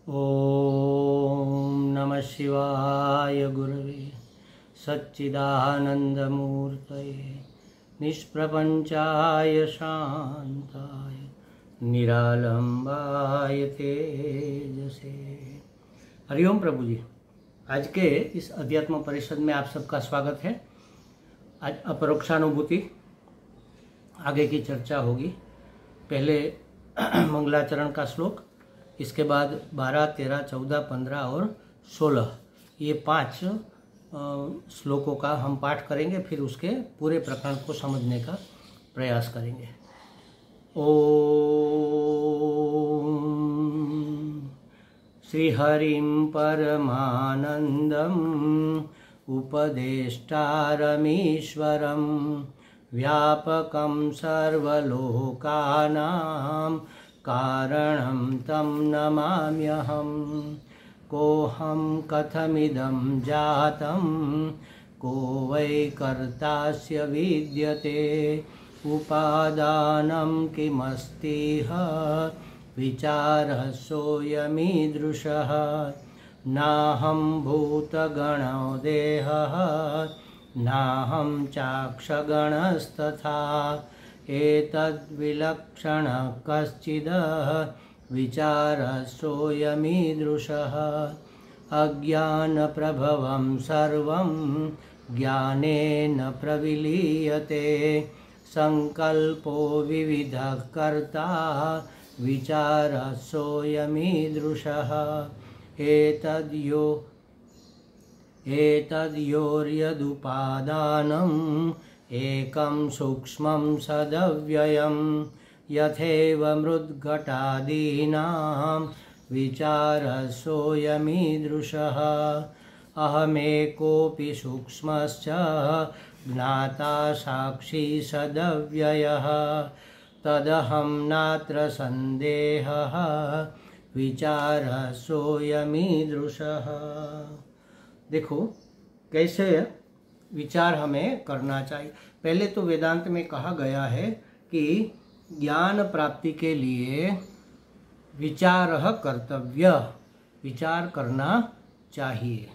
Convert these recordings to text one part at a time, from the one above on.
ओम नमः शिवाय गुरवे सच्चिदानंदमूर्तये निष्प्रपंचाय शांताय निरालंबाय तेजसे। हरिओम प्रभु जी। आज के इस अध्यात्म परिषद में आप सबका स्वागत है। आज अपरोक्षानुभूति आगे की चर्चा होगी। पहले मंगलाचरण का श्लोक, इसके बाद 12, 13, 14, 15 और 16 ये 5 श्लोकों का हम पाठ करेंगे। फिर उसके पूरे प्रकरण को समझने का प्रयास करेंगे। ओम श्रीहरिं परमानंदम उपदेष्टारमीश्वरं व्यापकं सर्वलोकानां कारणं तं नमाम्यहं। कोऽहं कथमिदं जातं को वै कर्तास्य विद्यते उपादानं किमस्तिह विचारः सोऽयमीदृशः। नाहं भूतगणो देहः नाहं चाक्षगणस्तथा एतद्विलक्षणः कश्चिद् विचारः सोऽयमीदृशः। अज्ञानप्रभवं सर्वं ज्ञानेन प्रविलीयते संकल्पो विविधः कर्ता विचारः सोऽयमीदृशः। एतद्योर्यदुपादानम् एकं सूक्ष्मं सदव्ययं यथैव मृद्घटादीनां विचारः सोऽयमीदृशः। अहमेकोऽपि सूक्ष्मश्च ज्ञाता साक्षी सदव्ययः तदहं नात्र संदेहः विचारः सोऽयमीदृशः। देखो कैसे विचार हमें करना चाहिए। पहले तो वेदांत में कहा गया है कि ज्ञान प्राप्ति के लिए विचारः कर्तव्य, विचार करना चाहिए।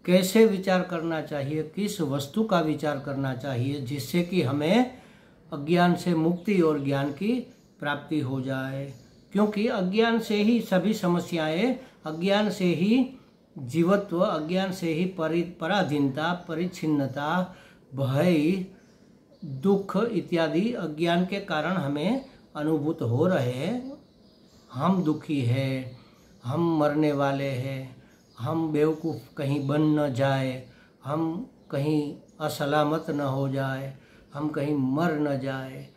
कैसे विचार करना चाहिए, किस वस्तु का विचार करना चाहिए जिससे कि हमें अज्ञान से मुक्ति और ज्ञान की प्राप्ति हो जाए। क्योंकि अज्ञान से ही सभी समस्याएं, अज्ञान से ही जीवत्व, अज्ञान से ही पराधीनता, परिच्छिन्नता, भय, दुख इत्यादि अज्ञान के कारण हमें अनुभूत हो रहे हैं। हम दुखी हैं, हम मरने वाले हैं, हम बेवकूफ़ कहीं बन न जाए, हम कहीं असलामत न हो जाए, हम कहीं मर न जाए।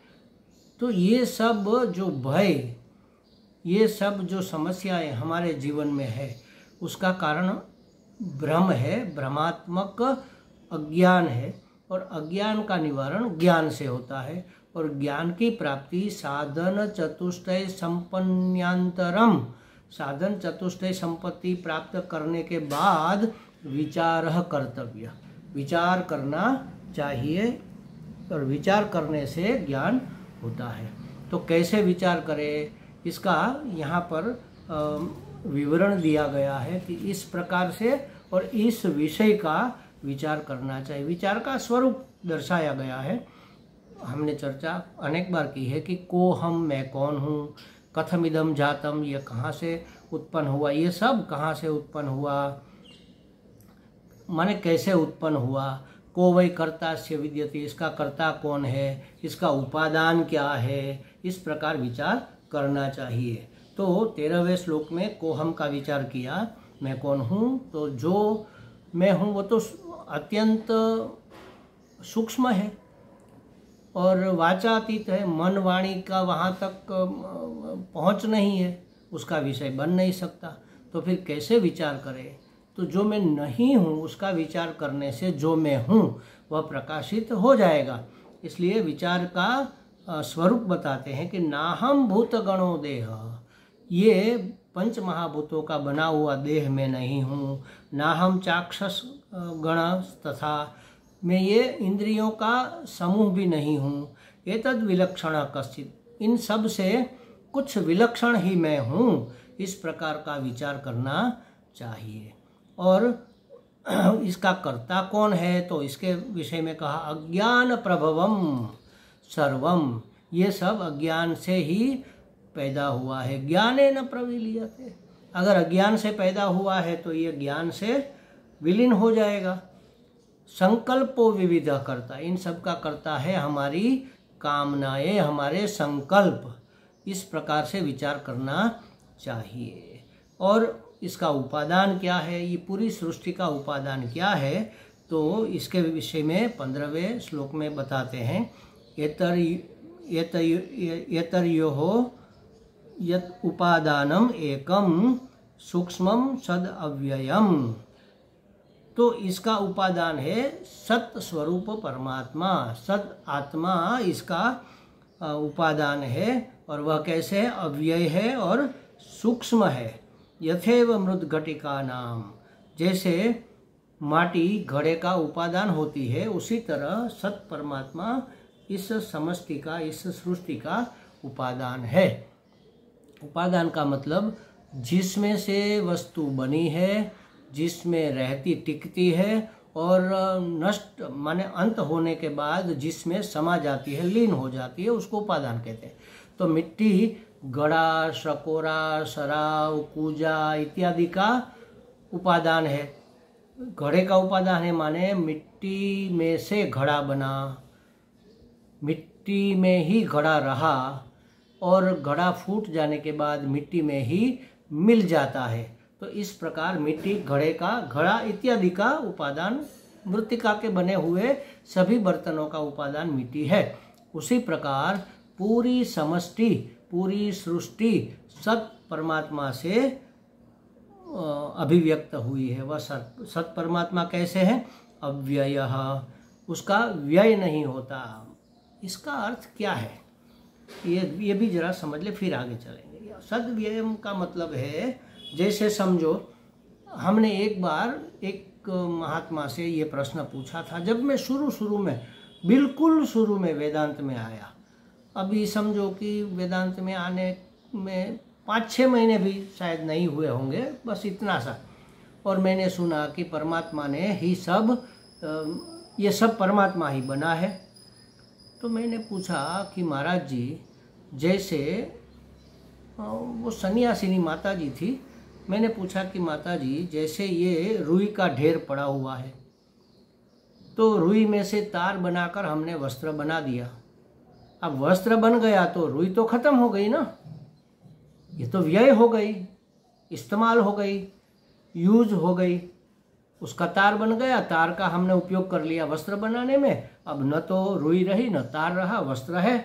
तो ये सब जो भय, ये सब जो समस्याएं हमारे जीवन में है, उसका कारण भ्रम है, भ्रमात्मक अज्ञान है। और अज्ञान का निवारण ज्ञान से होता है। और ज्ञान की प्राप्ति साधन चतुष्टय संपन्नांतरम, साधन चतुष्टय संपत्ति प्राप्त करने के बाद विचारः कर्तव्य, विचार करना चाहिए। और विचार करने से ज्ञान होता है। तो कैसे विचार करें, इसका यहाँ पर विवरण दिया गया है कि इस प्रकार से और इस विषय का विचार करना चाहिए। विचार का स्वरूप दर्शाया गया है। हमने चर्चा अनेक बार की है कि को हम, मैं कौन हूँ, कथमिदम जातम, ये कहाँ से उत्पन्न हुआ, ये सब कहाँ से उत्पन्न हुआ, माने कैसे उत्पन्न हुआ। को वै कर्तास्य विद्यते, इसका कर्ता कौन है, इसका उपादान क्या है, इस प्रकार विचार करना चाहिए। तो 13वें श्लोक में को हम का विचार किया, मैं कौन हूँ। तो जो मैं हूँ वो तो अत्यंत सूक्ष्म है और वाचातीत है, मन वाणी का वहाँ तक पहुँच नहीं है, उसका विषय बन नहीं सकता। तो फिर कैसे विचार करें। तो जो मैं नहीं हूँ उसका विचार करने से जो मैं हूँ वह प्रकाशित हो जाएगा। इसलिए विचार का स्वरूप बताते हैं कि नाहम भूतगणो देह, ये पंच महाभूतों का बना हुआ देह में नहीं हूँ। नाहम चाक्षस गण तथा, मैं ये इंद्रियों का समूह भी नहीं हूँ। एतद् विलक्षण कश्चित्, इन सब से कुछ विलक्षण ही मैं हूँ, इस प्रकार का विचार करना चाहिए। और इसका कर्ता कौन है, तो इसके विषय में कहा अज्ञान प्रभवम सर्वम, ये सब अज्ञान से ही पैदा हुआ है। ज्ञाने न प्रविलीयते, अगर अज्ञान से पैदा हुआ है तो ये ज्ञान से विलीन हो जाएगा। संकल्पो विविध करता, इन सब का करता है हमारी कामनाएं, हमारे संकल्प, इस प्रकार से विचार करना चाहिए। और इसका उपादान क्या है, ये पूरी सृष्टि का उपादान क्या है, तो इसके विषय में 15वें श्लोक में बताते हैं। एतर्योः यत् उपादानम एकम सूक्ष्मम सद अव्ययम, तो इसका उपादान है सत स्वरूप परमात्मा, सद आत्मा इसका उपादान है। और वह कैसे है, अव्यय है और सूक्ष्म है। यथेव मृद घटिका नाम, जैसे माटी घड़े का उपादान होती है, उसी तरह सत परमात्मा इस समष्टि का, इस सृष्टि का उपादान है। उपादान का मतलब जिसमें से वस्तु बनी है, जिसमें रहती टिकती है, और नष्ट माने अंत होने के बाद जिसमें समा जाती है, लीन हो जाती है, उसको उपादान कहते हैं। तो मिट्टी घड़ा, शकोरा, सराव, कूजा इत्यादि का उपादान है। घड़े का उपादान है माने मिट्टी में से घड़ा बना, मिट्टी में ही घड़ा रहा, और घड़ा फूट जाने के बाद मिट्टी में ही मिल जाता है। तो इस प्रकार मिट्टी, घड़ा इत्यादि का उपादान, मृत्तिका के बने हुए सभी बर्तनों का उपादान मिट्टी है। उसी प्रकार पूरी समष्टि, पूरी सृष्टि सत परमात्मा से अभिव्यक्त हुई है। वह सत परमात्मा कैसे है, अव्ययः, उसका व्यय नहीं होता। इसका अर्थ क्या है, ये भी जरा समझ ले, फिर आगे चलेंगे। सद्व्ययम का मतलब है, जैसे समझो हमने एक बार एक महात्मा से ये प्रश्न पूछा था, जब मैं शुरू में, बिल्कुल शुरू में वेदांत में आया। अभी समझो कि वेदांत में आने में 5-6 महीने भी शायद नहीं हुए होंगे, बस इतना सा। और मैंने सुना कि परमात्मा ने ही सब, ये सब परमात्मा ही बना है। तो मैंने पूछा कि महाराज जी, जैसे वो सन्यासिनी माता जी थी, मैंने पूछा कि माता जी, जैसे ये रुई का ढेर पड़ा हुआ है, तो रुई में से तार बनाकर हमने वस्त्र बना दिया। अब वस्त्र बन गया तो रुई तो खत्म हो गई ना, ये तो व्यय हो गई, इस्तेमाल हो गई, यूज हो गई। उसका तार बन गया, तार का हमने उपयोग कर लिया वस्त्र बनाने में, अब न तो रुई रही न तार रहा, वस्त्र है।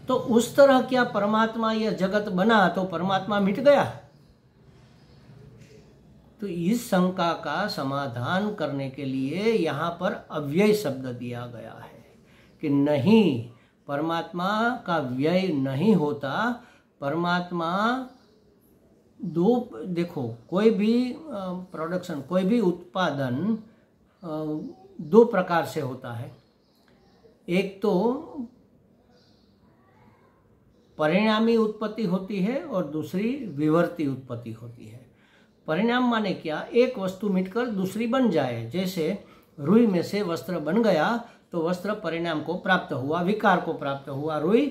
तो उस तरह क्या परमात्मा यह जगत बना तो परमात्मा मिट गया? तो इस शंका का समाधान करने के लिए यहाँ पर अव्यय शब्द दिया गया है कि नहीं, परमात्मा का व्यय नहीं होता। परमात्मा देखो, कोई भी प्रोडक्शन, कोई भी उत्पादन दो प्रकार से होता है। एक तो परिणामी उत्पत्ति होती है और दूसरी विवर्ती उत्पत्ति होती है। परिणाम माने क्या, एक वस्तु मिटकर दूसरी बन जाए। जैसे रुई में से वस्त्र बन गया तो वस्त्र परिणाम को प्राप्त हुआ, विकार को प्राप्त हुआ। रुई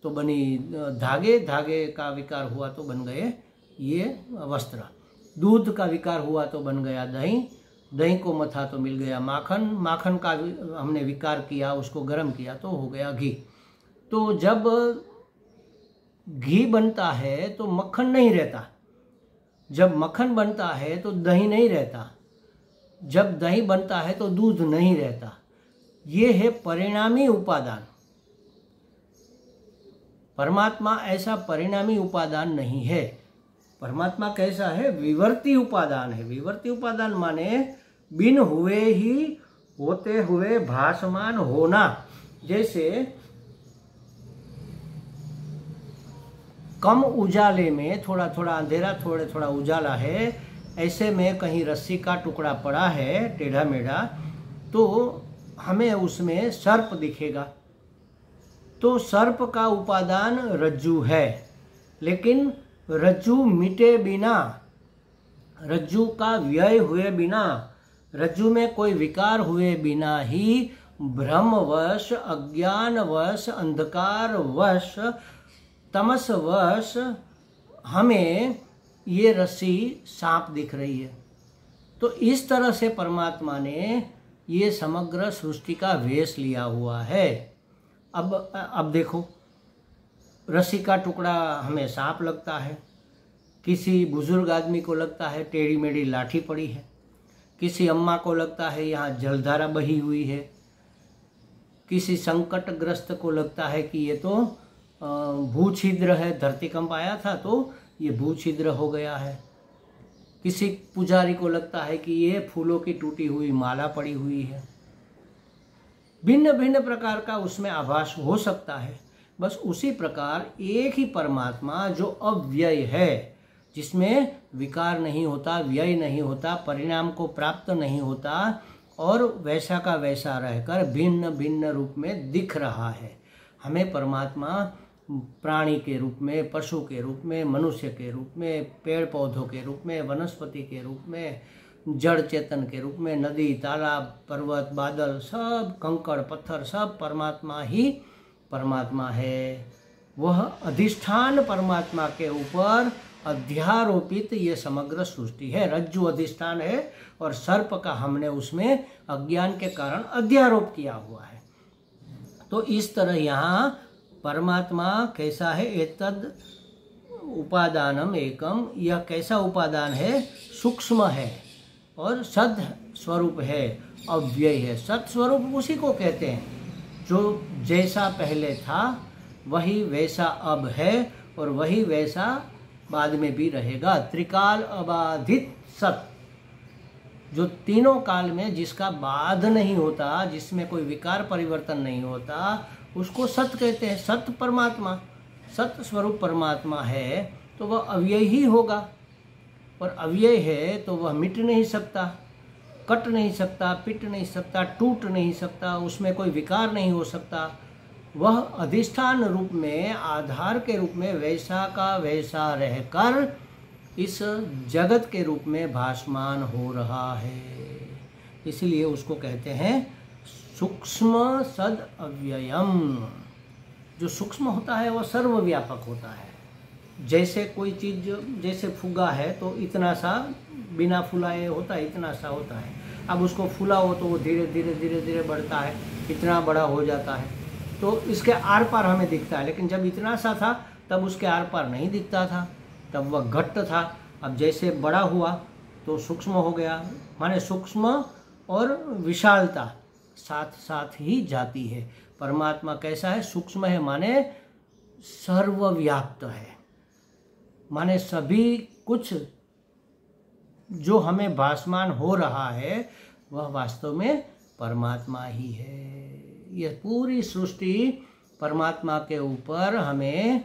तो बनी धागे, धागे का विकार हुआ तो बन गए ये वस्त्र। दूध का विकार हुआ तो बन गया दही, दही को मथा तो मिल गया माखन, माखन का हमने विकार किया, उसको गर्म किया तो हो गया घी। तो जब घी बनता है तो मक्खन नहीं रहता, जब मक्खन बनता है तो दही नहीं रहता, जब दही बनता है तो दूध नहीं रहता। ये है परिणामी उपादान। परमात्मा ऐसा परिणामी उपादान नहीं है। परमात्मा कैसा है, विवर्ती उपादान है। विवर्ती उपादान माने बिन हुए ही होते हुए भासमान होना। जैसे कम उजाले में थोड़ा थोड़ा अंधेरा, थोड़ा थोड़ा उजाला है, ऐसे में कहीं रस्सी का टुकड़ा पड़ा है टेढ़ा मेढ़ा, तो हमें उसमें सर्प दिखेगा। तो सर्प का उपादान रज्जु है, लेकिन रज्जु मिटे बिना, रज्जु का व्यय हुए बिना, रज्जु में कोई विकार हुए बिना ही भ्रमवश, अज्ञानवश, अंधकारवश, तमसवश हमें ये रस्सी सांप दिख रही है। तो इस तरह से परमात्मा ने ये समग्र सृष्टि का वेश लिया हुआ है। अब देखो, रस्सी का टुकड़ा हमें सांप लगता है, किसी बुजुर्ग आदमी को लगता है टेढ़ी मेढ़ी लाठी पड़ी है, किसी अम्मा को लगता है यहाँ जलधारा बही हुई है, किसी संकटग्रस्त को लगता है कि ये तो भू छिद्र है, धरतीकंप आया था तो ये भू छिद्र हो गया है, किसी पुजारी को लगता है कि ये फूलों की टूटी हुई माला पड़ी हुई है। भिन्न भिन्न प्रकार का उसमें आभास हो सकता है। बस उसी प्रकार एक ही परमात्मा जो अव्यय है, जिसमें विकार नहीं होता, व्यय नहीं होता, परिणाम को प्राप्त नहीं होता और वैसा का वैसा रहकर भिन्न भिन्न रूप में दिख रहा है। हमें परमात्मा प्राणी के रूप में, पशु के रूप में, मनुष्य के रूप में, पेड़ पौधों के रूप में, वनस्पति के रूप में, जड़ चेतन के रूप में, नदी, तालाब, पर्वत, बादल, सब कंकड़ पत्थर सब परमात्मा ही परमात्मा है। वह अधिष्ठान परमात्मा के ऊपर अध्यारोपित ये समग्र सृष्टि है। रज्जु अधिष्ठान है और सर्प का हमने उसमें अज्ञान के कारण अध्यारोप किया हुआ है। तो इस तरह यहाँ परमात्मा कैसा है? एतद उपादानम एकम, यह कैसा उपादान है? सूक्ष्म है और सद स्वरूप है, अव्यय है। सद स्वरूप उसी को कहते हैं जो जैसा पहले था वही वैसा अब है और वही वैसा बाद में भी रहेगा। त्रिकाल अबाधित सत, जो तीनों काल में जिसका बाध नहीं होता, जिसमें कोई विकार परिवर्तन नहीं होता, उसको सत कहते हैं। सत परमात्मा, सत स्वरूप परमात्मा है तो वह अव्यय ही होगा, और अव्यय है तो वह मिट नहीं सकता, कट नहीं सकता, पिट नहीं सकता, टूट नहीं सकता, उसमें कोई विकार नहीं हो सकता। वह अधिष्ठान रूप में, आधार के रूप में वैसा का वैसा रहकर इस जगत के रूप में भासमान हो रहा है। इसलिए उसको कहते हैं सूक्ष्म सद अव्ययम। जो सूक्ष्म होता है वह सर्वव्यापक होता है। जैसे कोई चीज़, जैसे फुग्गा है तो इतना सा बिना फुलाए होता है, इतना सा होता है। अब उसको फुलाओ तो वो धीरे धीरे धीरे धीरे बढ़ता है, इतना बड़ा हो जाता है, तो इसके आर पार हमें दिखता है। लेकिन जब इतना सा था तब उसके आर पार नहीं दिखता था, तब वह घट्ट था। अब जैसे बड़ा हुआ तो सूक्ष्म हो गया। माने सूक्ष्म और विशालता साथ साथ ही जाती है। परमात्मा कैसा है? सूक्ष्म है, माने सर्वव्याप्त है, माने सभी कुछ जो हमें भासमान हो रहा है वह वास्तव में परमात्मा ही है। यह पूरी सृष्टि परमात्मा के ऊपर हमें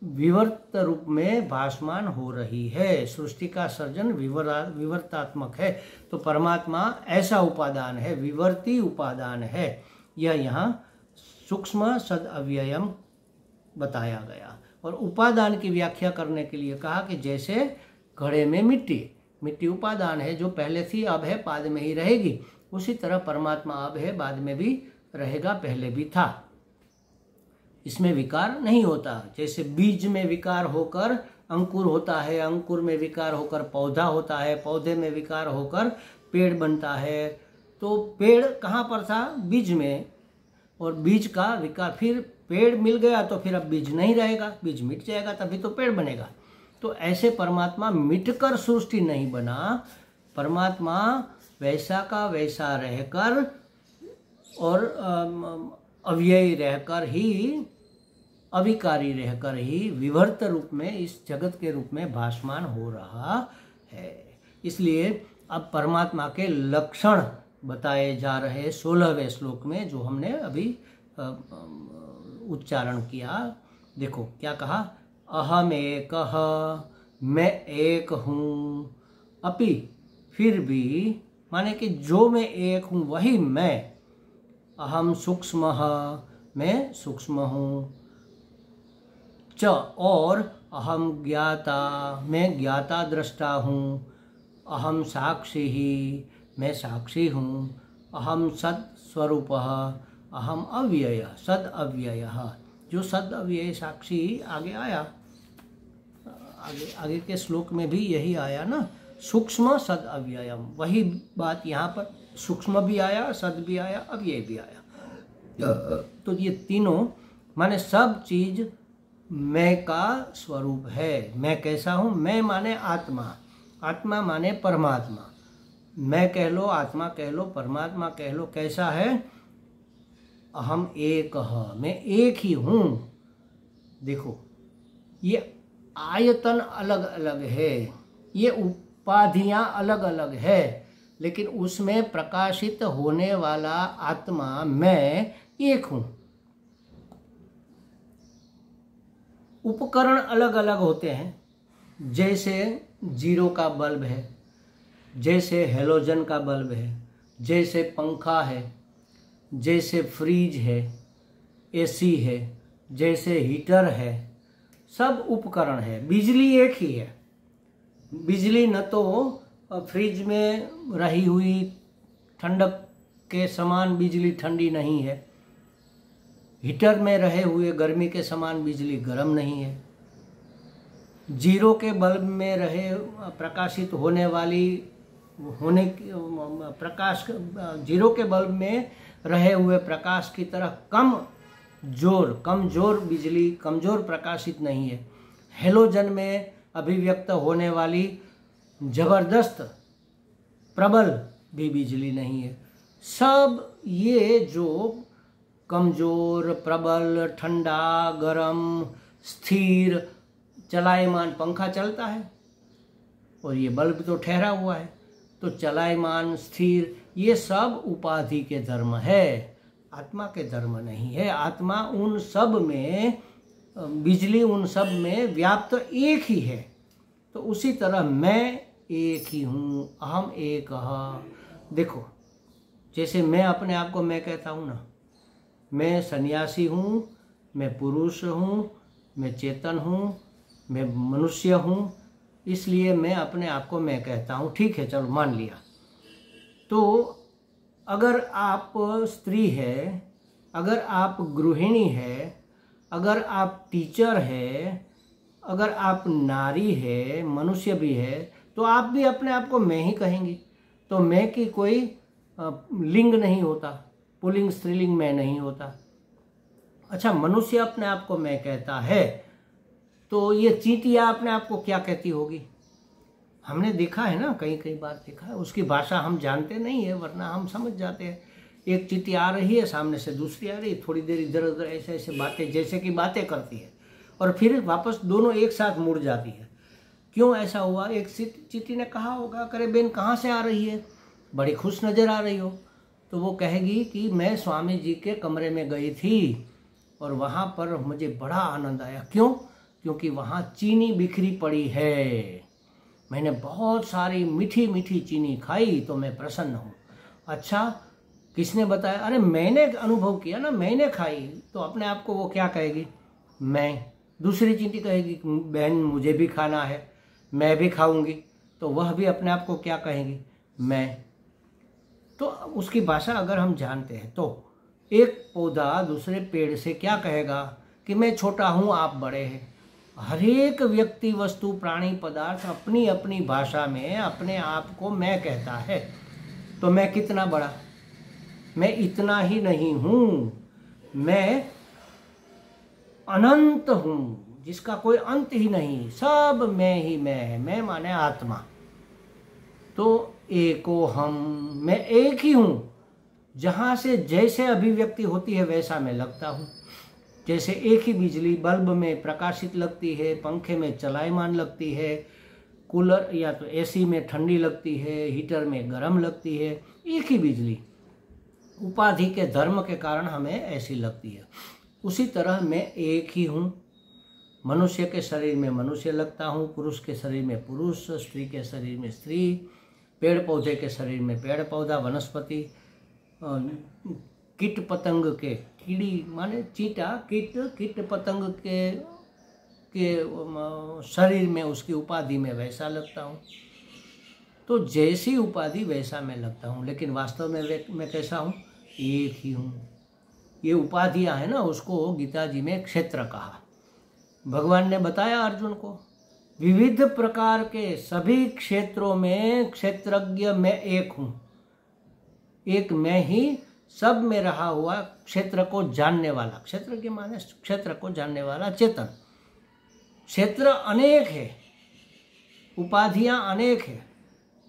विवर्त रूप में भासमान हो रही है। सृष्टि का सर्जन विवर्तात्मक है, तो परमात्मा ऐसा उपादान है, विवर्ती उपादान है। यह यहाँ सूक्ष्म सद अव्ययम बताया गया। और उपादान की व्याख्या करने के लिए कहा कि जैसे घड़े में मिट्टी, मिट्टी उपादान है, जो पहले थी अब है बाद में ही रहेगी। उसी तरह परमात्मा अब है बाद में भी रहेगा, पहले भी था। इसमें विकार नहीं होता। जैसे बीज में विकार होकर अंकुर होता है, अंकुर में विकार होकर पौधा होता है, पौधे में विकार होकर पेड़ बनता है। तो पेड़ कहाँ पर था? बीज में, और बीज का विकार, फिर पेड़ मिल गया तो फिर अब बीज नहीं रहेगा, बीज मिट जाएगा तभी तो पेड़ बनेगा। तो ऐसे परमात्मा मिटकर सृष्टि नहीं बना, परमात्मा वैसा का वैसा रहकर और अव्ययी रहकर ही, अविकारी रहकर ही विवर्त रूप में इस जगत के रूप में भासमान हो रहा है। इसलिए अब परमात्मा के लक्षण बताए जा रहे 16वें श्लोक में, जो हमने अभी उच्चारण किया। देखो क्या कहा? अहम एकः, मैं एक हूँ, अपि, फिर भी, माने कि जो मैं एक हूँ वही मैं। अहम सूक्ष्मः, मैं सूक्ष्म हूँ। च और अहम ज्ञाता, मैं ज्ञाता दृष्टा हूँ। अहम साक्षी ही, मैं साक्षी हूँ। अहम सद स्वरूपः, अहम अव्यय सद अव्यय। जो सद अव्यय साक्षी आगे आया, आगे के श्लोक में भी यही आया ना, सूक्ष्म सद अव्ययम। वही बात यहाँ पर सूक्ष्म भी आया, सद भी आया, अव्यय भी आया। तो ये तीनों माने सब चीज मैं का स्वरूप है। मैं कैसा हूँ? मैं माने आत्मा, आत्मा माने परमात्मा। मैं कह लो, आत्मा कह लो, परमात्मा कह लो, कैसा है? अहम एक, मैं एक ही हूँ। देखो, ये आयतन अलग अलग है, ये उपाधियां अलग अलग है, लेकिन उसमें प्रकाशित होने वाला आत्मा मैं एक हूं। उपकरण अलग अलग होते हैं, जैसे जीरो का बल्ब है, जैसे हेलोजन का बल्ब है, जैसे पंखा है, जैसे फ्रीज है, एसी है, जैसे हीटर है, सब उपकरण है। बिजली एक ही है। बिजली न तो फ्रिज में रही हुई ठंडक के समान बिजली ठंडी नहीं है, हीटर में रहे हुए गर्मी के समान बिजली गर्म नहीं है, जीरो के बल्ब में रहे प्रकाशित होने वाली प्रकाश, जीरो के बल्ब में रहे हुए प्रकाश की तरह कमजोर बिजली, कमजोर प्रकाशित नहीं है। हेलोजन में अभिव्यक्त होने वाली जबरदस्त प्रबल भी बिजली नहीं है। सब ये जो कमजोर, प्रबल, ठंडा, गरम, स्थिर, चलायमान, पंखा चलता है और ये बल्ब तो ठहरा हुआ है, तो चलायमान, स्थिर, ये सब उपाधि के धर्म है, आत्मा के धर्म नहीं है। आत्मा उन सब में, बिजली उन सब में व्याप्त एक ही है। तो उसी तरह मैं एक ही हूँ, अहम एक। देखो, जैसे मैं अपने आप को मैं कहता हूँ ना, मैं सन्यासी हूँ, मैं पुरुष हूँ, मैं चेतन हूँ, मैं मनुष्य हूँ, इसलिए मैं अपने आप को मैं कहता हूँ। ठीक है, चलो मान लिया। तो अगर आप स्त्री है, अगर आप गृहिणी है, अगर आप टीचर है, अगर आप नारी है, मनुष्य भी है, तो आप भी अपने आप को मैं ही कहेंगी। तो मैं की कोई लिंग नहीं होता, पुल्लिंग स्त्रीलिंग मैं नहीं होता। अच्छा, मनुष्य अपने आप को मैं कहता है, तो ये चींटियाँ अपने आप को क्या कहती होगी? हमने देखा है ना, कई बार देखा है। उसकी भाषा हम जानते नहीं है, वरना हम समझ जाते हैं। एक चींटी आ रही है, सामने से दूसरी आ रही है, थोड़ी देर इधर उधर ऐसे बातें, जैसे कि बातें करती है, और फिर वापस दोनों एक साथ मुड़ जाती है। क्यों ऐसा हुआ? एक चींटी ने कहा होगा, करे बेन कहाँ से आ रही है, बड़ी खुश नजर आ रही हो। तो वो कहेगी कि मैं स्वामी जी के कमरे में गई थी और वहाँ पर मुझे बड़ा आनंद आया। क्यों? क्योंकि वहाँ चीनी बिखरी पड़ी है, मैंने बहुत सारी मीठी मीठी चीनी खाई, तो मैं प्रसन्न हूँ। अच्छा, किसने बताया? अरे मैंने अनुभव किया ना, मैंने खाई। तो अपने आप को वो क्या कहेगी? मैं। दूसरी चींटी कहेगी बहन मुझे भी खाना है, मैं भी खाऊंगी। तो वह भी अपने आप को क्या कहेगी? मैं। तो उसकी भाषा अगर हम जानते हैं, तो एक पौधा दूसरे पेड़ से क्या कहेगा कि मैं छोटा हूँ, आप बड़े हैं। हर एक व्यक्ति, वस्तु, प्राणी, पदार्थ अपनी अपनी भाषा में अपने आप को मैं कहता है। तो मैं कितना बड़ा? मैं इतना ही नहीं हूँ, मैं अनंत हूँ, जिसका कोई अंत ही नहीं। सब मैं ही मैं है। मैं माने आत्मा। तो एको हम, मैं एक ही हूँ। जहाँ से जैसे अभिव्यक्ति होती है वैसा मैं लगता हूँ। जैसे एक ही बिजली बल्ब में प्रकाशित लगती है, पंखे में चलायमान लगती है, कूलर या तो एसी में ठंडी लगती है, हीटर में गर्म लगती है, एक ही बिजली उपाधि के धर्म के कारण हमें ऐसी लगती है। उसी तरह मैं एक ही हूँ। मनुष्य के शरीर में मनुष्य लगता हूँ, पुरुष के शरीर में पुरुष, स्त्री के शरीर में स्त्री, पेड़ पौधे के शरीर में पेड़ पौधा, वनस्पति, कीट पतंग के, कीड़ी माने चींटा, कीट पतंग के शरीर में, उसकी उपाधि में वैसा लगता हूँ। तो जैसी उपाधि वैसा मैं लगता हूँ, लेकिन वास्तव में मैं कैसा हूँ? एक ही हूँ। ये उपाधियाँ हैं ना, उसको गीता जी में क्षेत्र कहा। भगवान ने बताया अर्जुन को, विविध प्रकार के सभी क्षेत्रों में क्षेत्रज्ञ मैं एक हूँ। एक मैं ही सब में रहा हुआ, क्षेत्र को जानने वाला, क्षेत्र के माने क्षेत्र को जानने वाला चेतन। क्षेत्र अनेक है, उपाधियां अनेक है,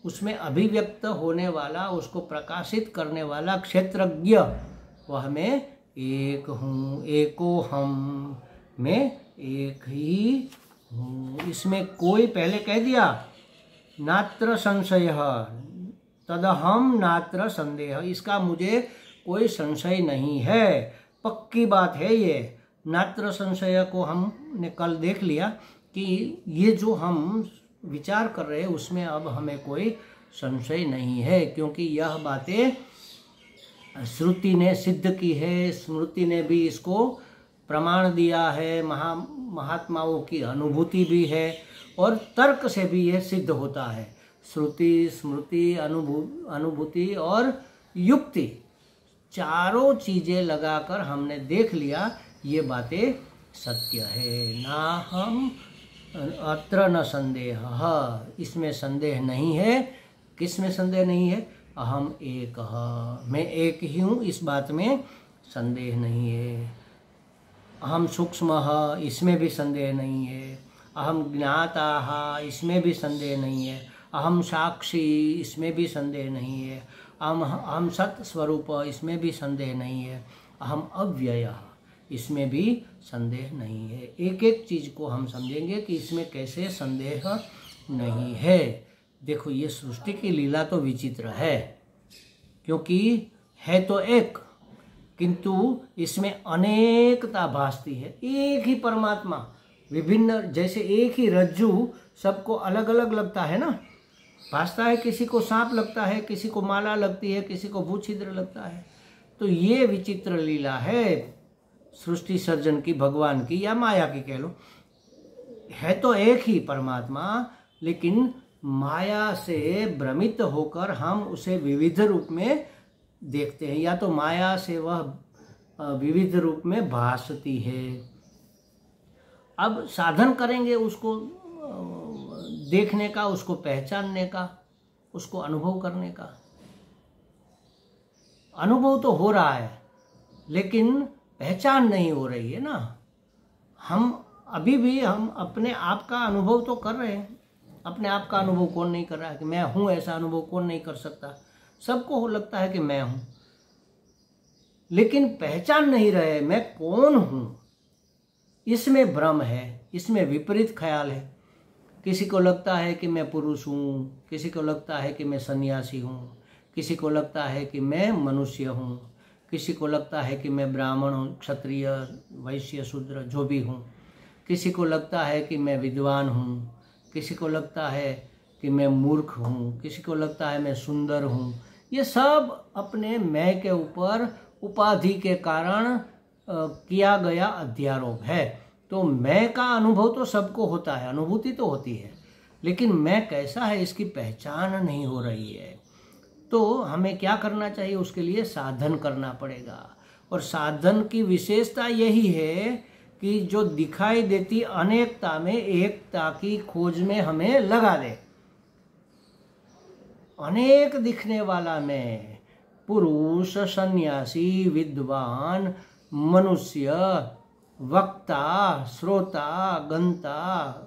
उसमें अभिव्यक्त होने वाला, उसको प्रकाशित करने वाला क्षेत्रज्ञ वह मैं एक हूँ। एको हम, मैं एक ही हूँ। इसमें कोई, पहले कह दिया, नात्र संशय तदहम नात्र संदेह, इसका मुझे कोई संशय नहीं है, पक्की बात है ये। नात्र संशय को हमने कल देख लिया कि ये जो हम विचार कर रहे हैं उसमें अब हमें कोई संशय नहीं है, क्योंकि यह बातें श्रुति ने सिद्ध की है, स्मृति ने भी इसको प्रमाण दिया है, महात्माओं की अनुभूति भी है, और तर्क से भी यह सिद्ध होता है। श्रुति, स्मृति, अनुभूति और युक्ति, चारों चीजें लगाकर हमने देख लिया ये बातें सत्य है। ना हम अत्र न संदेह, इसमें संदेह नहीं है। किस में संदेह नहीं है? अहम एक, मैं एक ही हूँ, इस बात में संदेह नहीं है। अहम सूक्ष्म, इसमें भी संदेह नहीं है। अहम ज्ञाता, इसमें भी संदेह नहीं है। अहम साक्षी, इसमें भी संदेह नहीं है। अहम सत स्वरूप, इसमें भी संदेह नहीं है। अहम अव्यय, इसमें भी संदेह नहीं है। एक एक चीज को हम समझेंगे कि इसमें कैसे संदेह नहीं है। देखो, ये सृष्टि की लीला तो विचित्र है, क्योंकि है तो एक, किंतु इसमें अनेकता भासती है। एक ही परमात्मा, विभिन्न, जैसे एक ही रज्जू सबको अलग अलग लगता है ना, भासता है। किसी को सांप लगता है, किसी को माला लगती है, किसी को भूछिद्र लगता है। तो ये विचित्र लीला है सृष्टि सर्जन की, भगवान की या माया की कह लो। है तो एक ही परमात्मा, लेकिन माया से भ्रमित होकर हम उसे विविध रूप में देखते हैं, या तो माया से वह विविध रूप में भासती है। अब साधन करेंगे उसको देखने का, उसको पहचानने का, उसको अनुभव करने का। अनुभव तो हो रहा है, लेकिन पहचान नहीं हो रही है ना। हम अभी भी हम अपने आप का अनुभव तो कर रहे हैं। अपने आप का अनुभव कौन नहीं कर रहा है? कि मैं हूं, ऐसा अनुभव कौन नहीं कर सकता? सबको लगता है कि मैं हूं, लेकिन पहचान नहीं रहे मैं कौन हूं। इसमें भ्रम है, इसमें विपरीत ख्याल है। किसी को लगता है कि मैं पुरुष हूं, किसी को लगता है कि मैं सन्यासी हूं, किसी को लगता है कि मैं मनुष्य हूं, किसी को लगता है कि मैं ब्राह्मण हूँ, क्षत्रिय, वैश्य, शूद्र जो भी हूँ। किसी को लगता है कि मैं विद्वान हूँ, किसी को लगता है कि मैं मूर्ख हूँ, किसी को लगता है मैं सुंदर हूँ। ये सब अपने मैं के ऊपर उपाधि के कारण किया गया अध्यारोप है। तो मैं का अनुभव तो सबको होता है, अनुभूति तो होती है, लेकिन मैं कैसा है इसकी पहचान नहीं हो रही है। तो हमें क्या करना चाहिए? उसके लिए साधन करना पड़ेगा। और साधन की विशेषता यही है कि जो दिखाई देती अनेकता में एकता की खोज में हमें लगा दे। अनेक दिखने वाला मैं, पुरुष, सन्यासी, विद्वान, मनुष्य, वक्ता, श्रोता, गंता,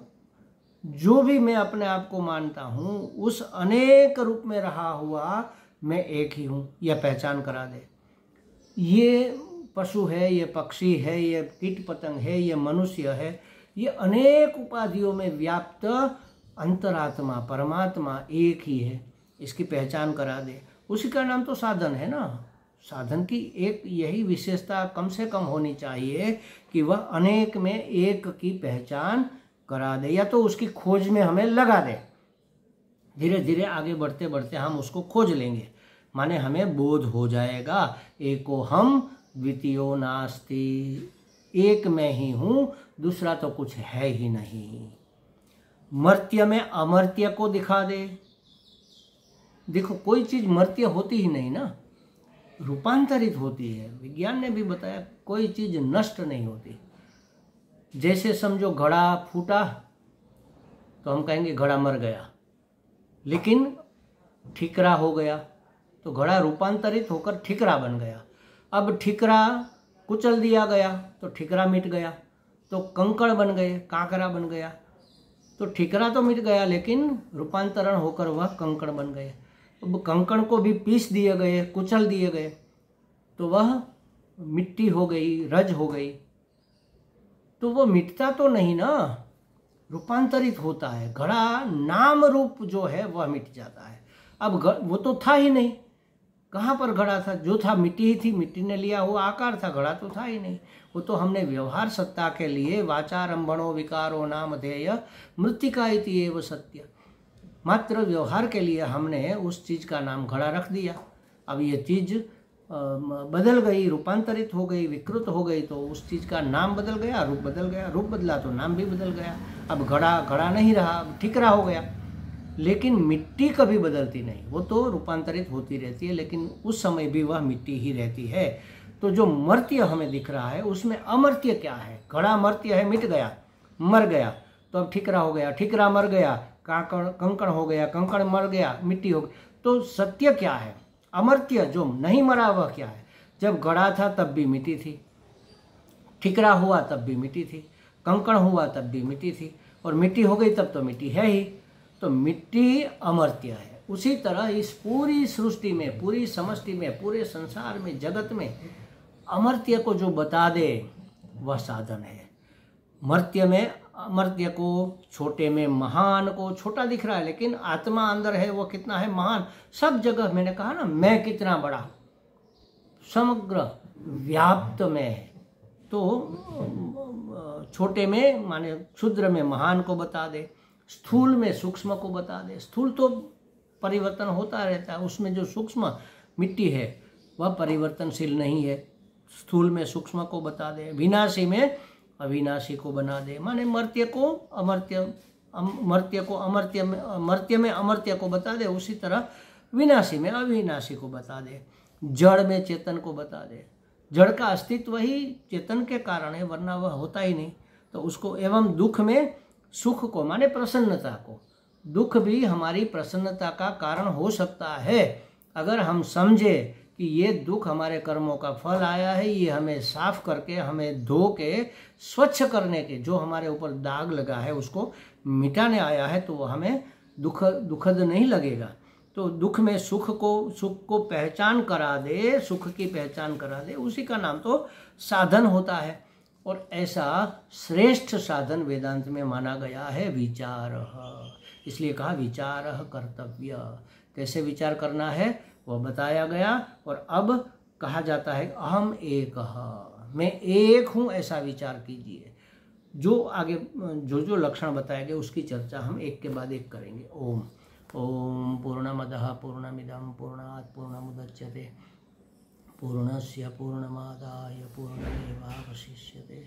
जो भी मैं अपने आप को मानता हूँ, उस अनेक रूप में रहा हुआ मैं एक ही हूँ, यह पहचान करा दे। ये पशु है, ये पक्षी है, ये कीट पतंग है, ये मनुष्य है, ये अनेक उपाधियों में व्याप्त अंतरात्मा परमात्मा एक ही है, इसकी पहचान करा दे। उसी का नाम तो साधन है ना। साधन की एक यही विशेषता कम से कम होनी चाहिए कि वह अनेक में एक की पहचान करा दे, या तो उसकी खोज में हमें लगा दे। धीरे धीरे आगे बढ़ते बढ़ते हम उसको खोज लेंगे। माने हमें बोध हो जाएगा, एको हम द्वितीयो नास्ति, एक में ही हूँ, दूसरा तो कुछ है ही नहीं। मर्त्य में अमर्त्य को दिखा दे। देखो कोई चीज मर्त्य होती ही नहीं ना, रूपांतरित होती है। विज्ञान ने भी बताया कोई चीज नष्ट नहीं होती। जैसे समझो घड़ा फूटा तो हम कहेंगे घड़ा मर गया, लेकिन ठिकरा हो गया तो घड़ा रूपांतरित होकर ठिकरा बन गया। अब ठिकरा कुचल दिया गया तो ठिकरा मिट गया, तो कंकड़ बन गए, कांकरा बन गया। तो ठिकरा तो मिट गया लेकिन रूपांतरण होकर वह कंकड़ बन गए। अब कंकड़ को भी पीस दिए गए, कुचल दिए गए, तो वह मिट्टी हो गई, रज हो गई। तो वो मिटता तो नहीं ना, रूपांतरित होता है। घड़ा नाम रूप जो है वह मिट जाता है। अब वो तो था ही नहीं, कहाँ पर घड़ा था? जो था मिट्टी ही थी, मिट्टी ने लिया हुआ आकार था, घड़ा तो था ही नहीं। वो तो हमने व्यवहार सत्ता के लिए वाचारंभणो विकारो नामधेय मृत्तिका इति एव सत्य, मात्र व्यवहार के लिए हमने उस चीज का नाम घड़ा रख दिया। अब ये चीज बदल गई, रूपांतरित हो गई, विकृत हो गई, तो उस चीज का नाम बदल गया, रूप बदल गया, रूप बदला तो नाम भी बदल गया। अब घड़ा घड़ा नहीं रहा, अब ठिकरा हो गया। लेकिन मिट्टी कभी बदलती नहीं, वो तो रूपांतरित होती रहती है, लेकिन उस समय भी वह मिट्टी ही रहती है। तो जो मर्त्य हमें दिख रहा है उसमें अमर्त्य क्या है? घड़ा मर्त्य है, मिट गया, मर गया, तो अब ठिकरा हो गया, ठिकरा मर गया, कंकड़ हो गया, कंकड़ मर गया, मिट्टी हो गई। तो सत्य क्या है? अमर्त्य जो नहीं मरा वह क्या है? जब घड़ा था तब भी मिट्टी थी, ठिकरा हुआ तब भी मिट्टी थी, कंकड़ हुआ तब भी मिट्टी थी, और मिट्टी हो गई तब तो मिट्टी है ही। तो मिट्टी अमर्त्य है। उसी तरह इस पूरी सृष्टि में, पूरी समष्टि में, पूरे संसार में, जगत में अमर्त्य को जो बता दे वह साधन है। मर्त्य में अमर्त्य को, छोटे में महान को, छोटा दिख रहा है लेकिन आत्मा अंदर है, वो कितना है? महान। सब जगह मैंने कहा ना, मैं कितना बड़ा, समग्र व्याप्त में है। तो छोटे में माने क्षुद्र में महान को बता दे, स्थूल में सूक्ष्म को बता दे। स्थूल तो परिवर्तन होता रहता है, उसमें जो सूक्ष्म मिट्टी है वह परिवर्तनशील नहीं है। स्थूल में सूक्ष्म को बता दे, विनाशी में अविनाशी को बना दे। माने मर्त्य को अमर्त्य, मर्त्य को अमर्त्य में, मर्त्य में अमर्त्य को बता दे, उसी तरह विनाशी में अविनाशी को बता दे। जड़ में चेतन को बता दे। जड़ का अस्तित्व ही चेतन के कारण है, वरना वह होता ही नहीं। तो उसको, एवं दुख में सुख को, माने प्रसन्नता को। दुख भी हमारी प्रसन्नता का कारण हो सकता है अगर हम समझे कि ये दुख हमारे कर्मों का फल आया है, ये हमें साफ करके, हमें धो के स्वच्छ करने के, जो हमारे ऊपर दाग लगा है उसको मिटाने आया है, तो वो हमें दुखद नहीं लगेगा। तो दुख में सुख को पहचान करा दे, सुख की पहचान करा दे, उसी का नाम तो साधन होता है। और ऐसा श्रेष्ठ साधन वेदांत में माना गया है विचार। इसलिए कहा विचार कर्तव्य। कैसे विचार करना है वह बताया गया। और अब कहा जाता है अहम एक, मैं एक हूँ, ऐसा विचार कीजिए। जो आगे जो लक्षण बताए गए उसकी चर्चा हम एक के बाद एक करेंगे। ओम ओम पूर्णमदः पूर्णमिदं पूर्णात् पूर्णमुदच्यते पूर्णस्य पूर्णमादाय पूर्णमेवावशिष्यते।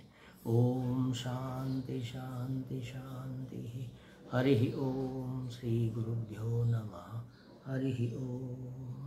ओम शांति शांति शांति। हरि ओम। श्री गुरुभ्यो नमः। हरि ओम।